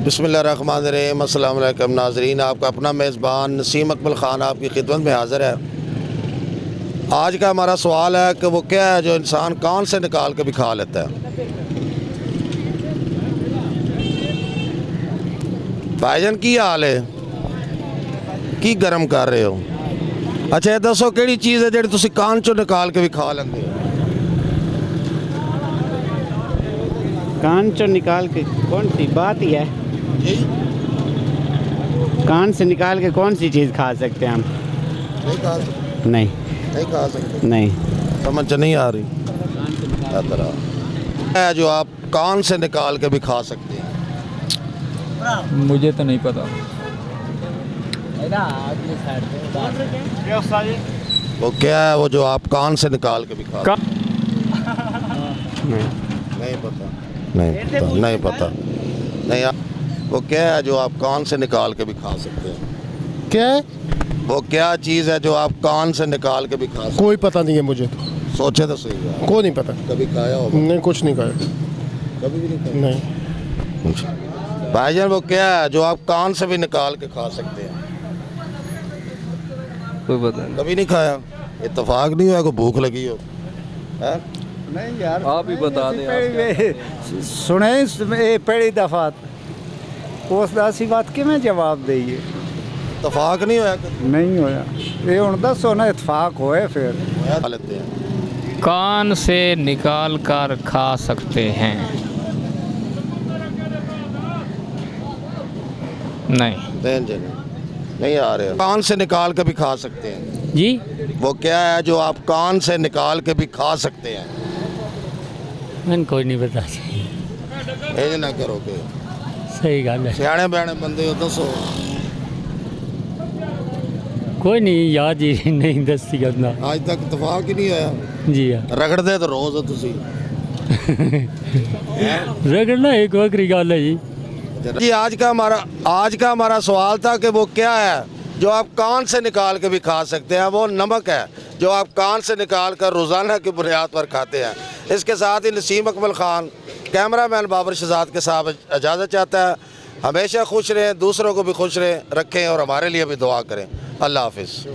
बिस्मिल्लाहिर्रहमानिर्रहीम। अस्सलाम वालेकुम नाज़रीन, आपका अपना मेज़बान नसीम अकमल ख़ान आपकी खिदमत में हाज़िर है। आज का हमारा सवाल है कि वो क्या है जो इंसान कान से निकाल के भी खा लेता है। भाईजान की हाल है, की गर्म कर रहे हो? अच्छा ये दसो केड़ी चीज़ है जिहड़ी तुसीं कान चों निकाल के भी खा लेंदे हो? कान चो निकाल के कौन सी बात ही है? जी कान से निकाल के कौन सी चीज़ खा सकते हैं हम? नहीं खा सकते, नहीं नहीं खा सकते। नहीं। समझ नहीं आ रही है जो आप कान से निकाल के भी खा सकते हैं। मुझे तो नहीं पता। वो क्या है वो जो आप कान से निकाल के भी खा सकते हैं? नहीं। नहीं पता, नहीं पता, नहीं पता, नहीं वो क्या है जो आप कान से निकाल के भी खा सकते हैं? क्या है? वो क्या चीज़ है जो आप कान से निकाल के भी खा सकते कोई पता नहीं है मुझे तो। हैं? सोचे तो सही है। को नहीं पता। कभी खाया होगा? नहीं, कुछ नहीं खाया। कभी भी नहीं खाया? नहीं। भाईजान वो क्या है जो आप कान से भी निकाल के खा सकते हैं? कोई पता नहीं। कभी नहीं खाया? इत्तेफाक नहीं हुआ, कोई भूख लगी हो? है? नहीं यार, आप ही बता दें। सुने पहली दफा उस ऐसी बात कि मैं जवाब देइए इत्तेफाक नहीं हुआ? नहीं होया। ये हुण दसो ना, इतफाक होए फिर। खा लेते हैं। कान से निकाल कर खा सकते हैं? नहीं। नहीं आ रहे। कान से निकाल के भी खा सकते हैं। जी वो क्या है जो आप कान से निकाल के भी खा सकते हैं? मैंने कोई नहीं पता। ये ना करोगे, सही गल है। सियाने बयाने बंदे हो, दसो। कोई नहीं याद ही नहीं दस्ती करना। आज तक इत्तेफाक ही नहीं होया। जी हाँ, रगड़ते तो रोज हो तुसी। रगड़ना एक वक्री गल है जी। जी आज का हमारा सवाल था कि वो क्या है जो आप कान से निकाल के भी खा सकते हैं? वो नमक है जो आप कान से निकाल कर रोज़ाना की बुनियाद पर खाते हैं। इसके साथ ही नसीम अकमल ख़ान कैमरामैन बाबर शहजाद के साथ इजाज़त चाहता है। हमेशा खुश रहें, दूसरों को भी खुश रखें और हमारे लिए भी दुआ करें। अल्लाह हाफिज़।